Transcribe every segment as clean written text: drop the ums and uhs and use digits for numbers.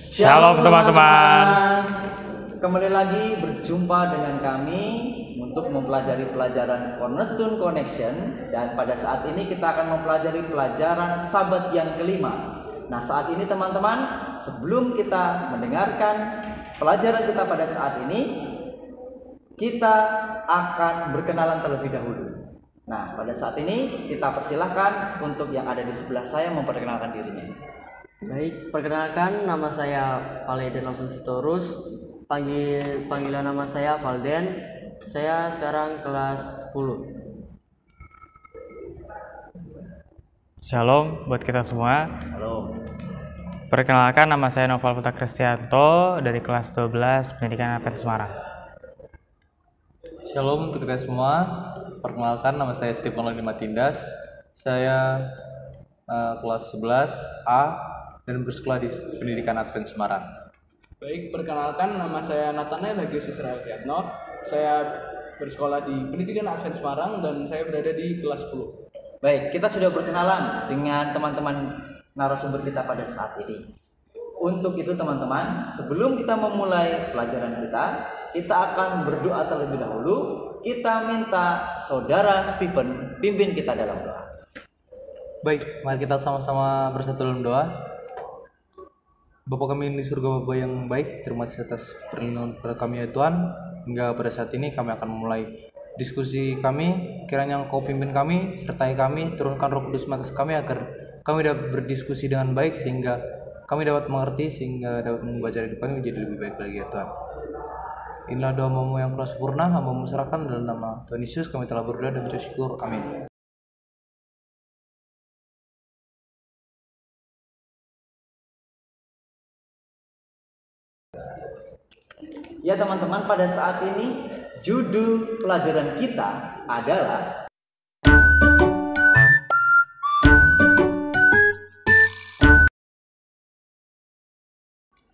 Shalom teman-teman. Kembali lagi berjumpa dengan kami untuk mempelajari pelajaran Cornerstone Connection, dan pada saat ini kita akan mempelajari pelajaran Sabat yang kelima. Nah, saat ini teman-teman, sebelum kita mendengarkan pelajaran kita pada saat ini, kita akan berkenalan terlebih dahulu. Nah, pada saat ini kita persilahkan untuk yang ada di sebelah saya memperkenalkan dirinya. Baik, perkenalkan, nama saya Valden Langsung Sitorus. Panggilan nama saya Valden. Saya sekarang kelas 10. Shalom buat kita semua. Halo. Perkenalkan, nama saya Noval Putra Kristianto dari kelas 12 Pendidikan Advent Semarang. Shalom untuk kita semua. Perkenalkan, nama saya Stephen Lodi Matindas. Saya kelas 11 A dan bersekolah di Pendidikan Advent Semarang. Baik, perkenalkan, nama saya Nathanael Hagius Israel Fiatno. Saya bersekolah di Pendidikan Advent Semarang dan saya berada di kelas 10. Baik, kita sudah berkenalan dengan teman-teman narasumber kita pada saat ini. Untuk itu teman-teman, sebelum kita memulai pelajaran kita akan berdoa terlebih dahulu. Kita minta saudara Stephen pimpin kita dalam doa. Baik, mari kita sama-sama bersatu dalam doa. Bapa kami di surga, Bapa yang baik, terima kasih atas perlindungan kepada kami ya Tuhan. Hingga pada saat ini kami akan memulai diskusi kami. Kiranya Engkau pimpin kami, sertai kami, turunkan Roh Kudus atas kami agar kami dapat berdiskusi dengan baik sehingga kami dapat mengerti, sehingga dapat membaca hidup kami menjadi lebih baik lagi ya Tuhan. Inilah doa-Mu yang telah sempurna, hamba-Mu serahkan dalam nama Tuhan Yesus kami telah berdoa dan mengucap syukur. Amin. Ya teman-teman, pada saat ini judul pelajaran kita adalah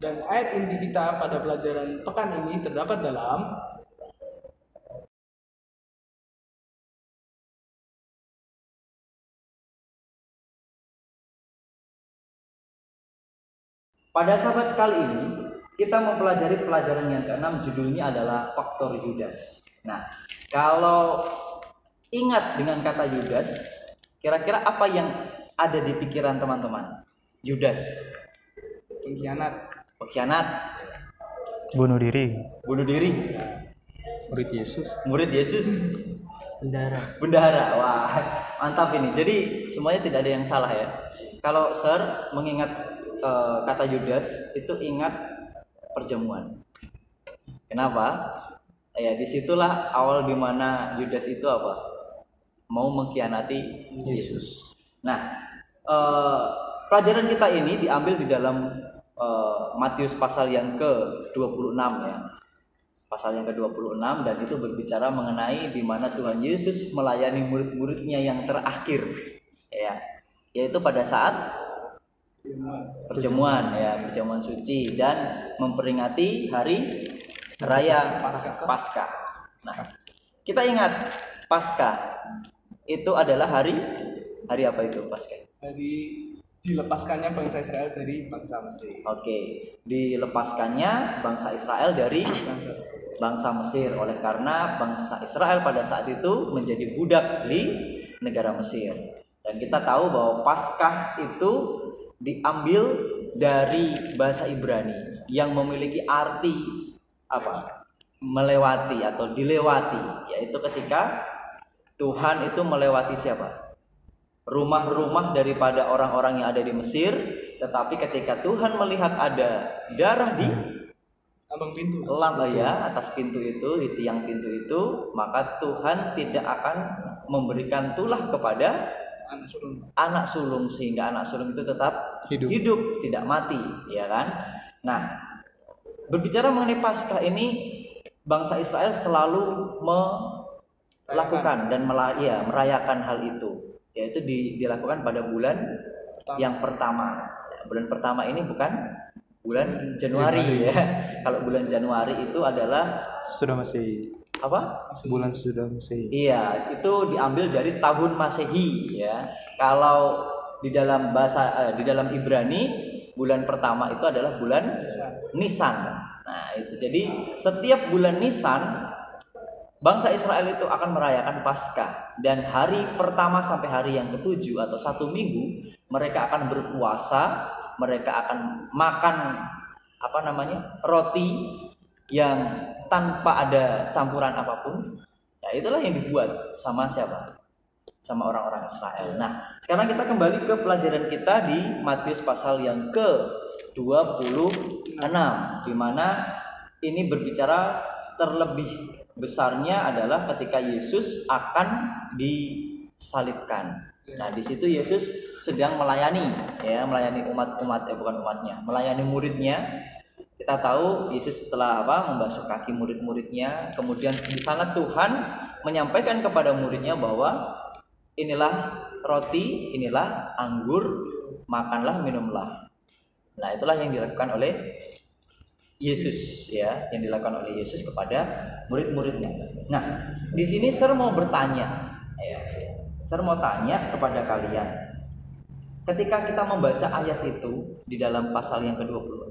Dan ayat inti kita pada pelajaran pekan ini terdapat dalam pada sabat kali ini kita mempelajari pelajaran yang ke-6, judulnya adalah faktor Yudas. Nah, kalau ingat dengan kata Yudas, kira-kira apa yang ada di pikiran teman-teman? Yudas, pengkhianat, Bunuh diri. Murid Yesus. Bendahara. Wah, mantap ini. Jadi semuanya tidak ada yang salah ya. Kalau Sir mengingat kata Yudas, itu ingat perjamuan. Kenapa? Ya, disitulah awal dimana Yudas itu apa? Mau mengkhianati Yesus. Nah, pelajaran kita ini diambil di dalam Matius pasal yang ke-26 ya. Pasal yang ke-26, dan itu berbicara mengenai di mana Tuhan Yesus melayani murid-muridnya yang terakhir ya. Yaitu pada saat perjamuan suci dan memperingati hari raya Paskah. Nah, kita ingat Paskah itu adalah hari apa itu Paskah? dari dilepaskannya bangsa Israel dari bangsa Mesir. Oke, dilepaskannya bangsa Israel dari bangsa Mesir oleh karena bangsa Israel pada saat itu menjadi budak di negara Mesir. Dan kita tahu bahwa Paskah itu diambil dari bahasa Ibrani yang memiliki arti apa? Melewati atau dilewati, yaitu ketika Tuhan itu melewati siapa? Rumah-rumah daripada orang-orang yang ada di Mesir, tetapi ketika Tuhan melihat ada darah di atas pintu itu, di tiang pintu itu, maka Tuhan tidak akan memberikan tulah kepada anak sulung sehingga anak sulung itu tetap hidup, tidak mati, ya kan? Nah, berbicara mengenai Paskah ini, bangsa Israel selalu melakukan dan merayakan hal itu, yaitu dilakukan pada bulan yang pertama. Bulan pertama ini bukan bulan Januari ya. Kalau bulan Januari itu adalah Sudah Masehi. apa? Bulan sudah Masehi. Iya, itu diambil dari tahun Masehi ya. Kalau di dalam bahasa di dalam Ibrani bulan pertama itu adalah bulan Nisan. Nah, itu. Jadi setiap bulan Nisan bangsa Israel itu akan merayakan Paskah, dan hari pertama sampai hari yang ketujuh atau 1 minggu mereka akan berpuasa, mereka akan makan roti yang tanpa ada campuran apapun. Nah, itulah yang dibuat sama siapa? Sama orang-orang Israel. Nah, sekarang kita kembali ke pelajaran kita di Matius pasal yang ke-26, di mana ini berbicara terlebih besarnya adalah ketika Yesus akan disalibkan. Nah, di situ Yesus sedang melayani melayani muridnya. Kita tahu Yesus setelah membasuh kaki murid-muridnya, kemudian di sana Tuhan menyampaikan kepada muridnya bahwa inilah roti, inilah anggur, makanlah, minumlah. Nah, itulah yang dilakukan oleh Yesus, yang dilakukan oleh Yesus kepada murid-muridnya. Nah, di sini Sir mau bertanya, Sir mau tanya kepada kalian. Ketika kita membaca ayat itu di dalam pasal yang ke-26,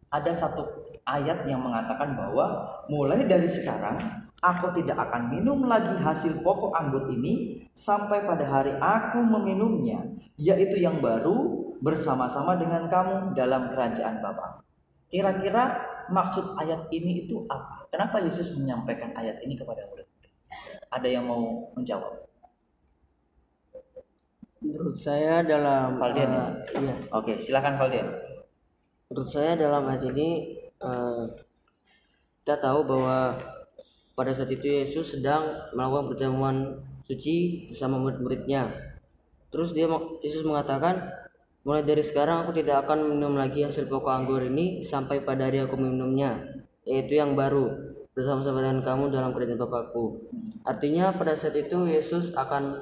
ada satu ayat yang mengatakan bahwa mulai dari sekarang aku tidak akan minum lagi hasil pokok anggur ini sampai pada hari aku meminumnya, yaitu yang baru bersama-sama dengan kamu dalam kerajaan Bapa. Kira-kira maksud ayat ini itu apa? Kenapa Yesus menyampaikan ayat ini kepada murid-murid? Ada yang mau menjawab? Menurut saya dalam Valdian iya. Oke, silakan Valdian. Menurut saya dalam ayat ini kita tahu bahwa pada saat itu Yesus sedang melakukan perjamuan suci bersama murid-muridnya. Terus Yesus mengatakan, mulai dari sekarang aku tidak akan minum lagi hasil pokok anggur ini sampai pada hari aku minumnya, yaitu yang baru bersama-sama dengan kamu dalam kerajaan Bapakku. Artinya pada saat itu Yesus akan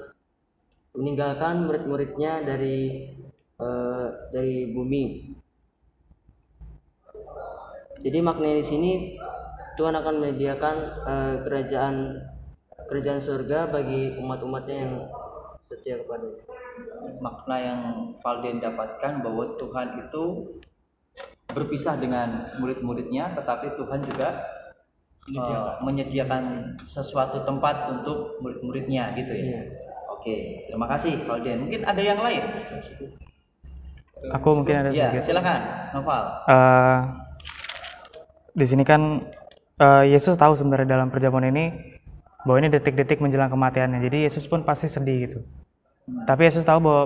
meninggalkan murid-muridnya dari bumi. Jadi maknanya di sini Tuhan akan menyediakan kerajaan surga bagi umat-umatnya yang setia kepadanya. Makna yang Valdian dapatkan bahwa Tuhan itu berpisah dengan murid-muridnya, tetapi Tuhan juga menyediakan sesuatu tempat untuk murid-muridnya gitu ya. Oke, terima kasih Valdian. Mungkin ada yang lain? Aku mungkin ada Ya, sedikit. silakan Noval. Di sini kan Yesus tahu sebenarnya dalam perjamuan ini bahwa ini detik-detik menjelang kematiannya. Jadi Yesus pun pasti sedih gitu. Tapi Yesus tahu bahwa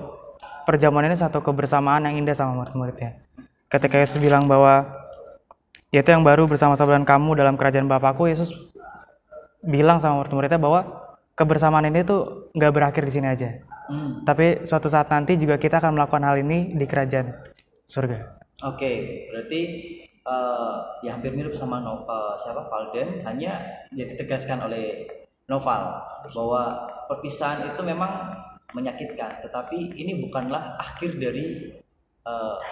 perjamuan ini satu kebersamaan yang indah sama murid-muridnya. Ketika Yesus bilang bahwa yaitu yang baru bersama-sama dengan kamu dalam kerajaan Bapakku, Yesus bilang sama murid-muridnya bahwa kebersamaan ini tuh nggak berakhir di sini aja. Tapi suatu saat nanti juga kita akan melakukan hal ini di kerajaan surga. Oke, berarti ya hampir mirip sama Valdian, hanya yang ditegaskan oleh Noval bahwa perpisahan itu memang menyakitkan, tetapi ini bukanlah akhir dari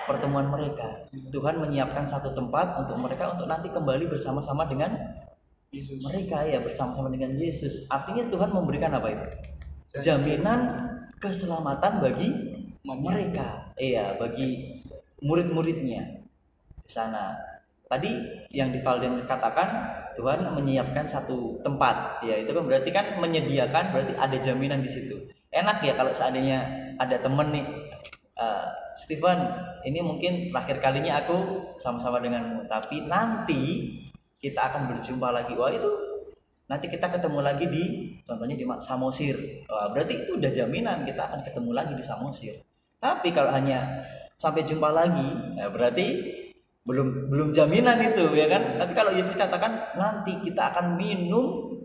pertemuan mereka. Tuhan menyiapkan satu tempat untuk mereka untuk nanti kembali bersama-sama dengan Yesus. Mereka bersama-sama dengan Yesus. Artinya Tuhan memberikan apa itu? Jaminan keselamatan bagi mereka. Bagi murid-muridnya di sana. Tadi yang di Valdian katakan Tuhan menyiapkan satu tempat. Ya, itu kan berarti kan menyediakan, berarti ada jaminan di situ. Enak ya kalau seandainya ada temen nih, Stephen, ini mungkin terakhir kalinya aku sama-sama denganmu, tapi nanti kita akan berjumpa lagi. Wah, itu nanti kita ketemu lagi di, contohnya di Samosir. Wah, berarti itu udah jaminan kita akan ketemu lagi di Samosir. Tapi kalau hanya sampai jumpa lagi, berarti belum jaminan itu, ya kan? Tapi kalau Yesus katakan nanti kita akan minum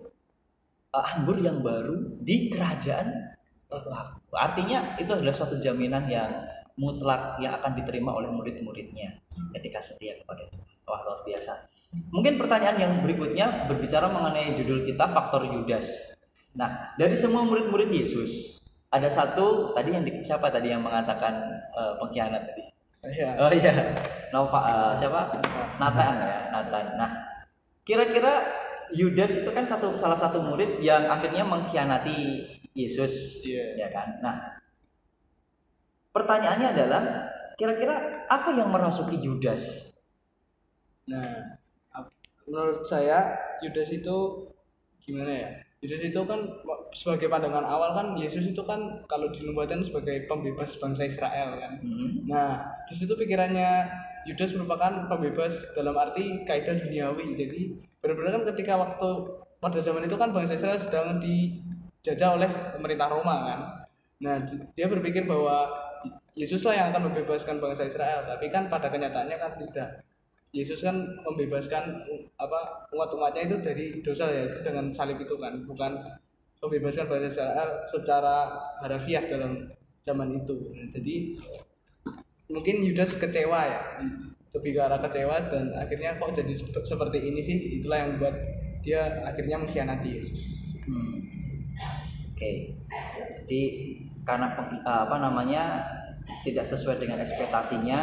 anggur yang baru di kerajaan Allah. Artinya itu adalah suatu jaminan yang mutlak yang akan diterima oleh murid-muridnya ketika setia kepada Tuhan. Wah, luar biasa. Mungkin pertanyaan yang berikutnya berbicara mengenai judul kita, faktor Yudas. Nah, dari semua murid-murid Yesus, ada satu tadi yang siapa tadi yang mengatakan pengkhianat tadi? Oh iya, siapa? Nathan ya, Nathan. Nah, kira-kira Yudas itu kan salah satu murid yang akhirnya mengkhianati Yesus, ya kan? Nah, pertanyaannya adalah kira-kira apa yang merasuki Yudas? Nah, menurut saya Yudas itu gimana ya? Yudas itu kan sebagai pandangan awal kan Yesus itu kan kalau dinubuatkan sebagai pembebas bangsa Israel kan. Nah, di situ pikirannya Yudas merupakan pembebas dalam arti kaidah duniawi. Jadi benar-benar kan ketika waktu pada zaman itu kan bangsa Israel sedang dijajah oleh pemerintah Roma kan. Nah, dia berpikir bahwa Yesuslah yang akan membebaskan bangsa Israel, tapi kan pada kenyataannya kan tidak. Yesus kan membebaskan umat-umatnya itu dari dosa, yaitu dengan salib itu kan, bukan membebaskan bangsa Israel secara harafiah dalam zaman itu. Nah, jadi mungkin Yudas kecewa ya, lebih ke arah kecewa, dan akhirnya kok jadi seperti ini sih. Itulah yang membuat dia akhirnya mengkhianati Yesus. Oke. Jadi karena tidak sesuai dengan ekspektasinya,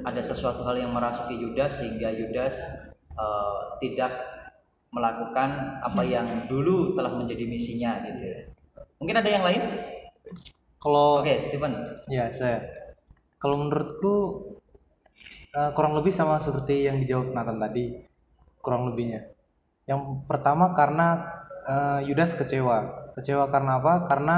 ada sesuatu hal yang merasuki Yudas sehingga Yudas tidak melakukan apa yang dulu telah menjadi misinya gitu ya. Mungkin ada yang lain? Kalau Oke, Tiffany. ya saya. Kalau menurutku kurang lebih sama seperti yang dijawab Nathan tadi, kurang lebihnya. Yang pertama karena Yudas kecewa. Kecewa karena apa? Karena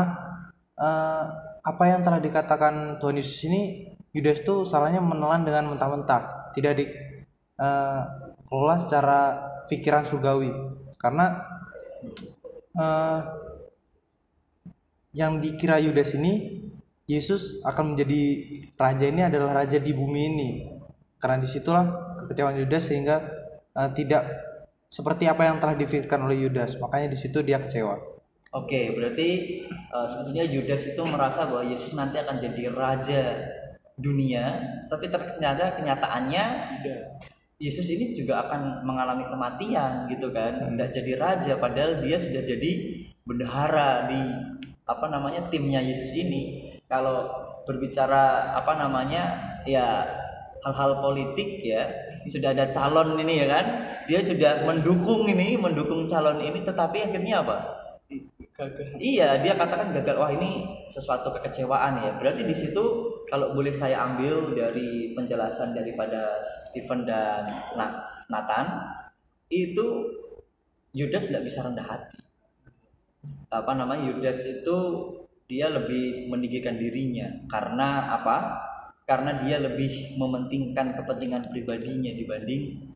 apa yang telah dikatakan Tuhan Yesus ini, Yudas itu salahnya menelan dengan mentah-mentah, tidak dikelola secara pikiran surgawi. Karena yang dikira Yudas ini, Yesus akan menjadi raja, ini adalah raja di bumi ini. Karena disitulah kekecewaan Yudas sehingga tidak seperti apa yang telah dipikirkan oleh Yudas. Makanya di situ dia kecewa. Oke, berarti sebetulnya Yudas itu merasa bahwa Yesus nanti akan jadi raja dunia, tapi ternyata kenyataannya Yesus ini juga akan mengalami kematian gitu kan, tidak jadi raja, padahal dia sudah jadi bendahara di timnya Yesus ini. Kalau berbicara ya hal-hal politik ya, sudah ada calon ini ya kan, dia sudah mendukung calon ini, tetapi akhirnya apa? Gagal. Iya, dia katakan gagal. Wah, ini sesuatu kekecewaan ya. Berarti di situ kalau boleh saya ambil dari penjelasan daripada Stephen dan Nathan, itu Yudas tidak bisa rendah hati. Yudas itu dia lebih meninggikan dirinya. Karena apa? Karena dia lebih mementingkan kepentingan pribadinya dibanding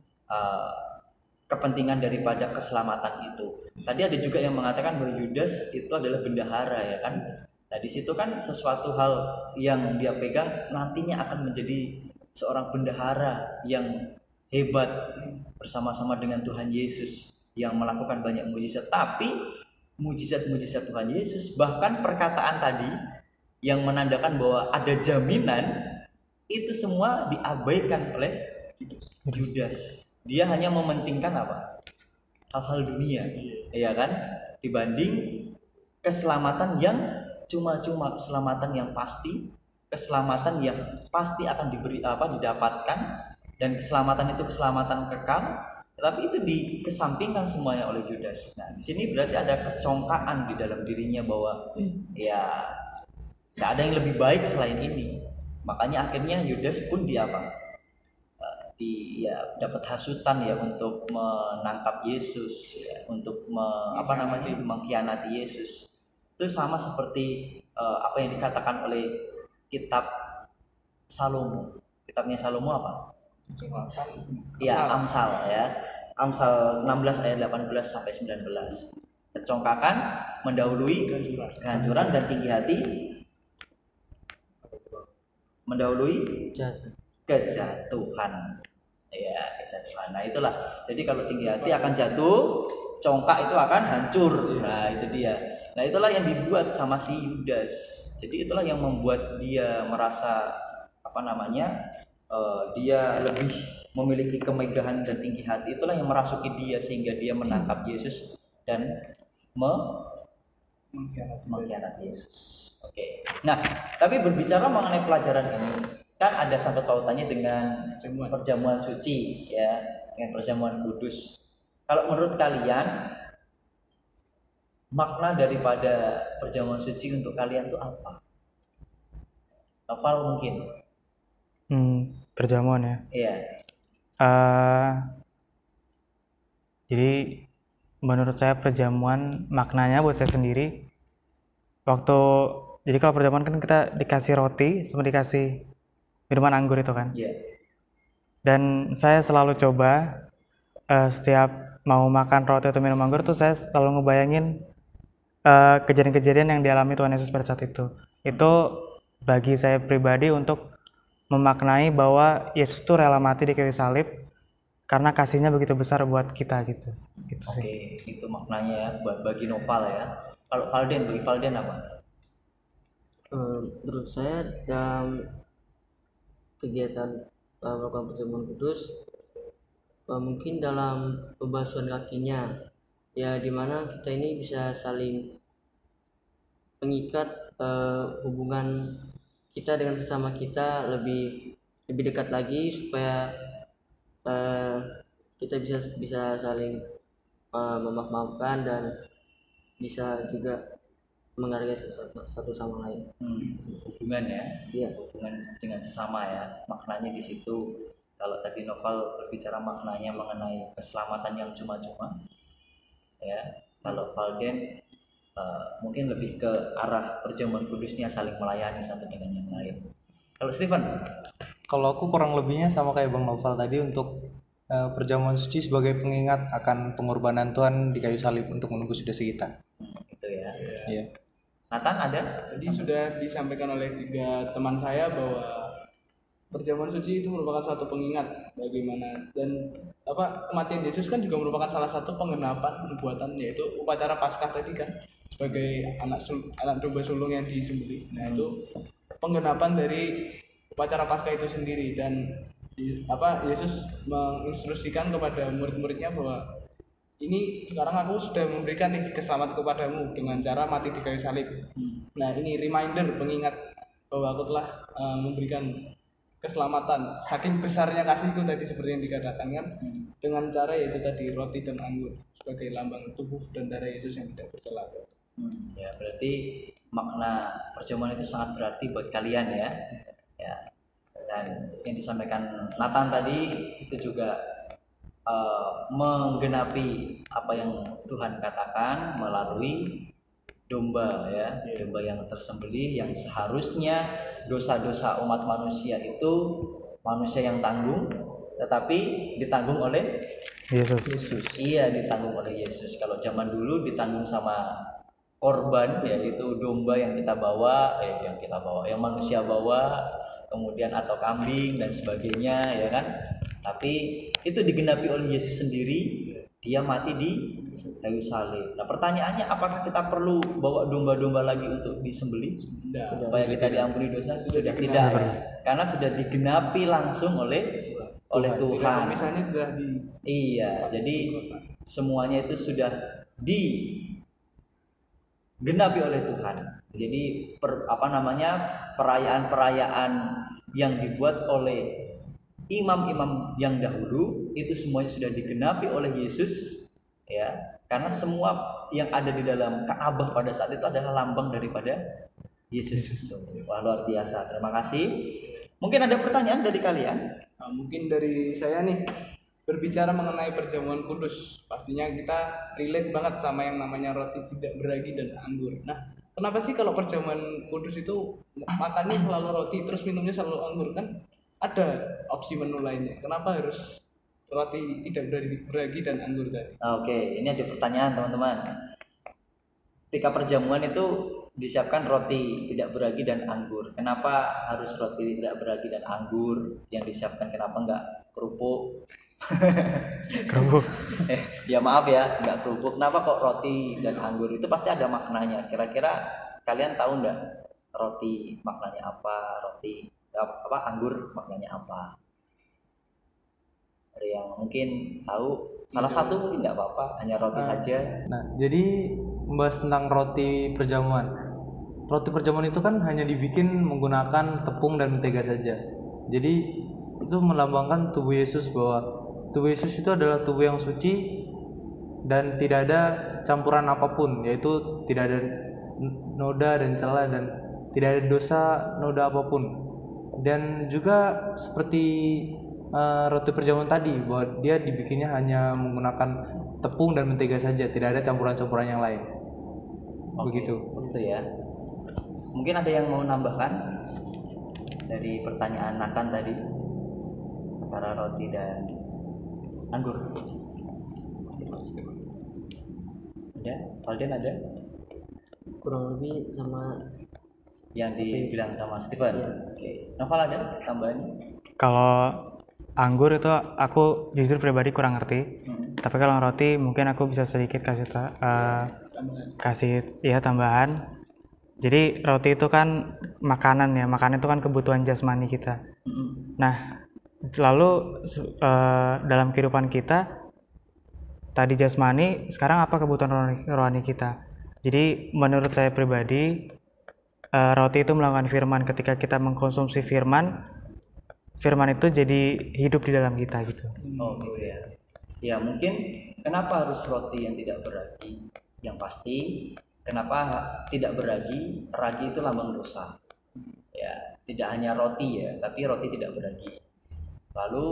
kepentingan daripada keselamatan itu. Tadi ada juga yang mengatakan bahwa Yudas itu adalah bendahara ya kan. Nah, di situ kan sesuatu hal yang dia pegang nantinya akan menjadi seorang bendahara yang hebat bersama-sama dengan Tuhan Yesus yang melakukan banyak mujizat. Tapi mujizat-mujizat Tuhan Yesus, bahkan perkataan tadi yang menandakan bahwa ada jaminan, itu semua diabaikan oleh Yudas. Dia hanya mementingkan apa? Hal-hal dunia, ya kan? Dibanding keselamatan yang cuma-cuma, keselamatan yang pasti, keselamatan yang pasti akan didapatkan, dan keselamatan itu keselamatan kekal. Tapi itu dikesampingkan semuanya oleh Yudas. Nah, di sini berarti ada kecongkaan di dalam dirinya bahwa ya tidak ada yang lebih baik selain ini. Makanya akhirnya Yudas pun dapat hasutan ya untuk menangkap Yesus ya, untuk mengkhianati Yesus. Itu sama seperti apa yang dikatakan oleh kitab Salomo. Kitabnya Salomo apa? Ya, Amsal ya. Amsal 16 ayat 18 sampai 19. Kecongkakan mendahului kehancuran, dan tinggi hati mendahului kejatuhan. Ya, kejatuhan. Nah, itulah. Jadi kalau tinggi hati akan jatuh, congkak itu akan hancur. Nah, itu dia. Nah, itulah yang dibuat sama si Yudas. Jadi itulah yang membuat dia merasa dia lebih memiliki kemegahan dan tinggi hati. Itulah yang merasuki dia sehingga dia menangkap Yesus dan mengkhianati Yesus. Oke. Nah, tapi berbicara mengenai pelajaran ini, kan ada sangkut pautannya dengan perjamuan suci ya, dengan perjamuan kudus. Kalau menurut kalian makna daripada perjamuan suci untuk kalian itu apa? Noval mungkin. Perjamuan ya. Iya. Eh, jadi menurut saya perjamuan maknanya buat saya sendiri waktu jadi kalau perjamuan kan kita dikasih roti sama dikasih minuman anggur itu kan. Iya. Dan saya selalu coba setiap mau makan roti atau minum anggur tuh saya selalu ngebayangin kejadian-kejadian yang dialami Tuhan Yesus pada saat itu. Itu bagi saya pribadi untuk memaknai bahwa Yesus tuh rela mati di kayu salib karena kasihnya begitu besar buat kita gitu. Gitu sih. Oke, itu maknanya ya buat bagi Noval ya. Kalau Valden, bagi Valden apa? Menurut saya dalam kegiatan melakukan perjamuan kudus, mungkin dalam pembasuhan kakinya, ya dimana kita ini bisa saling mengikat hubungan kita dengan sesama kita lebih dekat lagi supaya kita bisa saling memaafkan dan bisa juga menghargai satu sama lain. Hubungan ya. Iya. Hubungan dengan sesama ya. Maknanya di situ. Kalau tadi Noval berbicara maknanya mengenai keselamatan yang cuma-cuma, ya. Kalau Valden mungkin lebih ke arah perjamuan kudusnya saling melayani satu dengan yang lain. Kalau Stephen? Kalau aku kurang lebihnya sama kayak Bang Noval tadi, untuk perjamuan suci sebagai pengingat akan pengorbanan Tuhan di kayu salib untuk menebus dosa kita. Itu ya. Iya. Nathan ada? Tadi sudah disampaikan oleh 3 teman saya bahwa perjamuan suci itu merupakan suatu pengingat bagaimana dan kematian Yesus kan juga merupakan salah satu penggenapan nubuatan, yaitu upacara Paskah tadi kan, sebagai anak domba sulung yang disembelih. Nah, itu penggenapan dari upacara Paskah itu sendiri, dan Yesus menginstruksikan kepada murid-muridnya bahwa ini sekarang aku sudah memberikan nih keselamatan kepadamu dengan cara mati di kayu salib. Nah, ini reminder, pengingat bahwa aku telah memberikan keselamatan. Saking besarnya kasihku tadi seperti yang dikatakan kan, dengan cara yaitu tadi roti dan anggur sebagai lambang tubuh dan darah Yesus yang tidak bersalah. Ya, berarti makna perjamuan itu sangat berarti buat kalian ya. Ya. Dan yang disampaikan Nathan tadi itu juga menggenapi apa yang Tuhan katakan melalui domba ya, domba yang tersembelih, yang seharusnya dosa-dosa umat manusia itu manusia yang tanggung, tetapi ditanggung oleh Yesus. Iya, ditanggung oleh Yesus. Kalau zaman dulu ditanggung sama korban, yaitu domba yang yang manusia bawa, kemudian atau kambing dan sebagainya ya kan. Tapi itu digenapi oleh Yesus sendiri, dia mati di kayu salib. Nah, pertanyaannya, apakah kita perlu bawa domba-domba lagi untuk disembelih supaya kita diampuni dosa? Sudah tidak ya. Karena sudah digenapi langsung oleh Tuhan. Misalnya sudah Iya, jadi semuanya itu sudah digenapi oleh Tuhan. Jadi perayaan-perayaan yang dibuat oleh imam-imam yang dahulu itu semuanya sudah digenapi oleh Yesus ya, karena semua yang ada di dalam Ka'bah pada saat itu adalah lambang daripada Yesus. Wah, luar biasa. Terima kasih. Mungkin ada pertanyaan dari kalian? Mungkin dari saya nih, berbicara mengenai perjamuan kudus, pastinya kita relate banget sama yang namanya roti tidak beragi dan anggur. Nah, kenapa sih kalau perjamuan kudus itu makannya selalu roti terus minumnya selalu anggur? Kan ada opsi menu lainnya. Kenapa harus roti tidak beragi dan anggur tadi? Oke, ini ada pertanyaan teman-teman. Ketika perjamuan itu disiapkan roti tidak beragi dan anggur. Kenapa harus roti tidak beragi dan anggur yang disiapkan? Kenapa enggak kerupuk? Kerupuk. Ya maaf ya, enggak kerupuk. Kenapa kok roti dan anggur? Itu pasti ada maknanya. Kira-kira kalian tahu enggak roti maknanya apa? Anggur maknanya apa? Ada yang mungkin tahu? Salah satu mungkin nggak apa-apa, hanya roti saja. Nah, jadi membahas tentang roti perjamuan. Roti perjamuan itu kan hanya dibikin menggunakan tepung dan mentega saja. Jadi itu melambangkan tubuh Yesus, bahwa tubuh Yesus itu adalah tubuh yang suci dan tidak ada campuran apapun, yaitu tidak ada noda dan celah dan tidak ada dosa noda apapun. Dan juga seperti roti perjamuan tadi, bahwa dia dibikinnya hanya menggunakan tepung dan mentega saja, tidak ada campuran-campuran yang lain. Begitu. Begitu ya. Mungkin ada yang mau nambahkan dari pertanyaan Nathan tadi antara roti dan anggur? Ada? Alden ada? Kurang lebih sama Yang dibilang sama Steven. Oke. Novel ada tambahan? Kalau anggur itu aku jujur pribadi kurang ngerti. Tapi kalau roti mungkin aku bisa sedikit kasih ya tambahan. Jadi roti itu kan makanan ya, makanan itu kan kebutuhan jasmani kita. Nah, lalu dalam kehidupan kita tadi jasmani, sekarang apa kebutuhan rohani kita? Jadi menurut saya pribadi roti itu melakukan firman. Ketika kita mengkonsumsi firman itu jadi hidup di dalam kita gitu. Oh gitu ya. Ya mungkin kenapa harus roti yang tidak beragi? Yang pasti kenapa tidak beragi? Ragi itu lambang dosa. Ya, tidak hanya roti ya, tapi roti tidak beragi. Lalu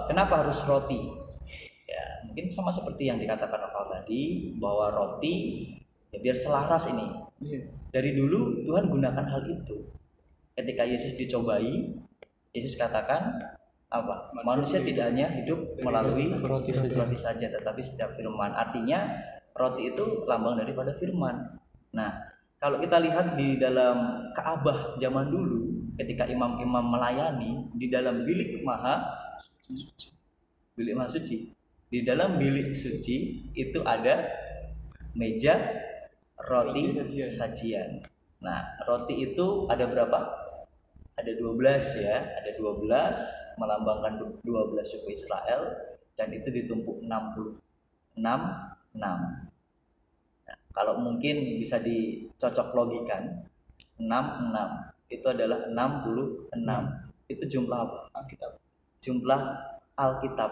kenapa harus roti? Ya, mungkin sama seperti yang dikatakan Novel tadi, bahwa roti ya biar selaras ini. Dari dulu Tuhan gunakan hal itu. Ketika Yesus dicobai, Yesus katakan apa? Manusia tidak hanya hidup melalui roti saja, tetapi setiap firman. Artinya roti itu lambang daripada firman. Nah, kalau kita lihat di dalam Ka'bah zaman dulu, ketika imam-imam melayani di dalam bilik maha suci, di dalam bilik suci itu ada meja roti sajian. Nah, roti itu ada berapa? Ada 12 ya, ada 12 melambangkan 12 suku Israel, dan itu ditumpuk 66. Nah, kalau mungkin bisa dicocok logikan, 66 itu adalah 66. Itu jumlah apa? Alkitab. Jumlah Alkitab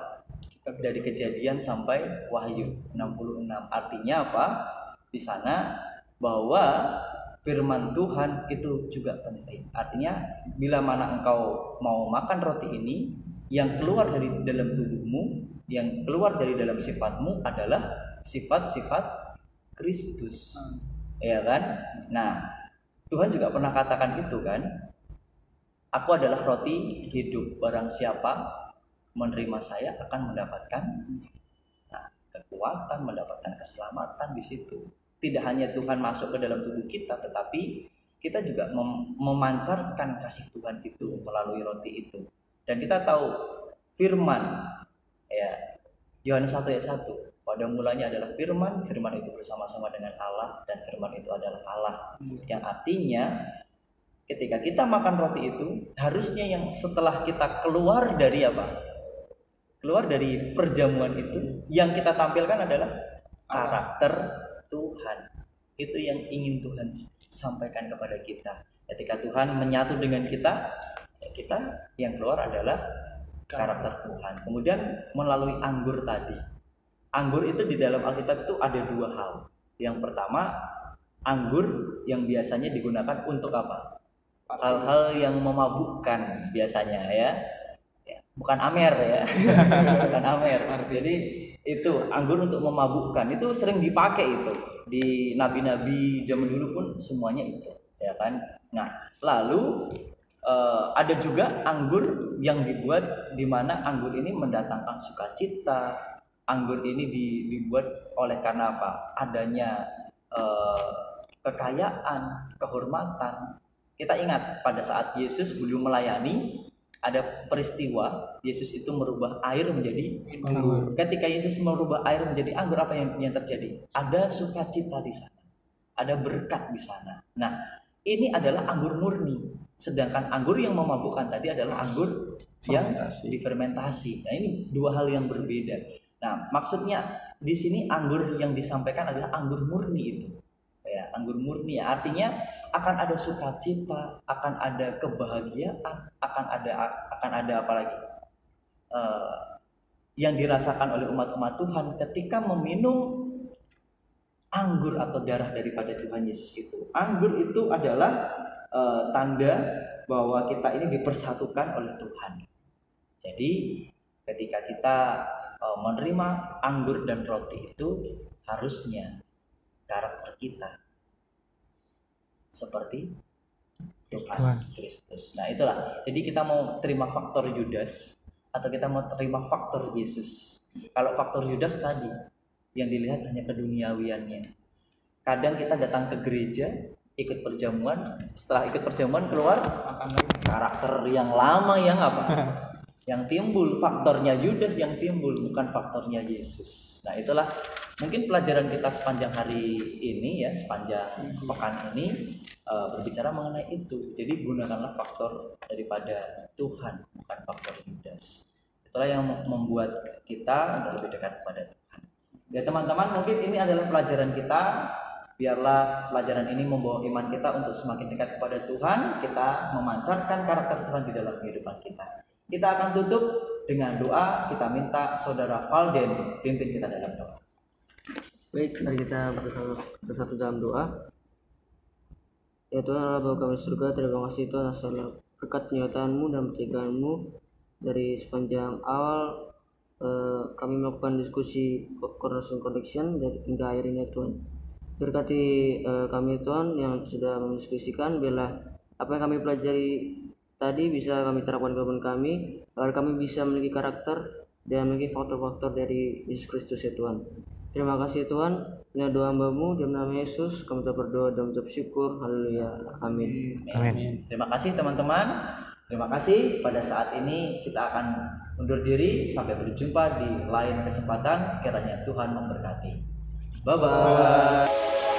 dari Kejadian sampai Wahyu 66. Artinya apa? Di sana bahwa firman Tuhan itu juga penting. Artinya bila mana engkau mau makan roti ini, yang keluar dari dalam tubuhmu, yang keluar dari dalam sifatmu adalah sifat-sifat Kristus. Ya kan? Nah, Tuhan juga pernah katakan itu kan? Aku adalah roti hidup, barang siapa menerima saya akan mendapatkan kekuatan, mendapatkan keselamatan di situ. Tidak hanya Tuhan masuk ke dalam tubuh kita, tetapi kita juga memancarkan kasih Tuhan itu melalui roti itu. Dan kita tahu firman ya, Yohanes 1 ayat 1, pada mulanya adalah firman, firman itu bersama-sama dengan Allah, dan firman itu adalah Allah. Yang artinya ketika kita makan roti itu, harusnya yang setelah kita keluar dari apa? Keluar dari perjamuan itu, yang kita tampilkan adalah karakter Tuhan. Itu yang ingin Tuhan sampaikan kepada kita. Ketika Tuhan menyatu dengan kita, kita yang keluar adalah karakter Tuhan. Kemudian melalui anggur tadi. Anggur itu di dalam Alkitab itu ada dua hal. Yang pertama, anggur yang biasanya digunakan untuk apa? Hal-hal yang memabukkan biasanya ya. Bukan amer ya. Bukan amer. Jadi itu anggur untuk memabukkan, itu sering dipakai itu di nabi-nabi zaman dulu pun semuanya itu ya kan. Nah, lalu ada juga anggur yang dibuat di mana anggur ini mendatangkan sukacita. Anggur ini dibuat oleh karena apa? Adanya kekayaan, kehormatan. Kita ingat pada saat Yesus belum melayani, ada peristiwa Yesus itu merubah air menjadi anggur. Ketika Yesus merubah air menjadi anggur, apa yang terjadi? Ada sukacita di sana, ada berkat di sana. Nah, ini adalah anggur murni. Sedangkan anggur yang memabukkan tadi adalah anggur yang difermentasi. Nah, ini dua hal yang berbeda. Nah, maksudnya di sini anggur yang disampaikan adalah anggur murni itu. Ya, anggur murni ya, artinya akan ada sukacita, akan ada kebahagiaan, akan ada apa lagi? Yang dirasakan oleh umat-umat Tuhan ketika meminum anggur atau darah daripada Tuhan Yesus itu. Anggur itu adalah tanda bahwa kita ini dipersatukan oleh Tuhan. Jadi ketika kita menerima anggur dan roti itu, harusnya karakter kita seperti Tuhan Kristus. Nah itulah, jadi kita mau terima faktor Yudas atau kita mau terima faktor Yesus. Kalau faktor Yudas tadi yang dilihat hanya keduniawiannya. Kadang kita datang ke gereja, ikut perjamuan, setelah ikut perjamuan keluar karakter yang lama yang apa? Yang timbul, faktornya Yudas yang timbul, bukan faktornya Yesus. Nah itulah mungkin pelajaran kita sepanjang hari ini ya, sepanjang pekan ini berbicara mengenai itu. Jadi gunakanlah faktor daripada Tuhan, bukan faktor Yudas. Itulah yang membuat kita untuk lebih dekat kepada Tuhan. Ya teman-teman, mungkin ini adalah pelajaran kita. Biarlah pelajaran ini membawa iman kita untuk semakin dekat kepada Tuhan. Kita memancarkan karakter Tuhan di dalam kehidupan kita. Kita akan tutup dengan doa. Kita minta Saudara Valden pimpin kita dalam doa. Baik, mari kita bersatu dalam doa. Ya Tuhan Allah Bapa kami surga, terima kasih Tuhan atas berkat penyertaan-Mu dan penjagaan-Mu. Dari sepanjang awal kami melakukan diskusi Cornerstone Connection dan hingga akhirnya Tuhan. Berkati kami Tuhan yang sudah mendiskusikan, biarlah apa yang kami pelajari tadi bisa kami terapkan ke kehidupan kami, agar kami bisa memiliki karakter dan memiliki faktor-faktor dari Yesus Kristus ya Tuhan. Terima kasih Tuhan, ini doa hamba-Mu dalam nama Yesus, kami telah berdoa dan mengucap syukur. Haleluya. Amin. Amin. Terima kasih teman-teman. Terima kasih. Pada saat ini kita akan undur diri sampai berjumpa di lain kesempatan. Kiranya Tuhan memberkati. Bye bye.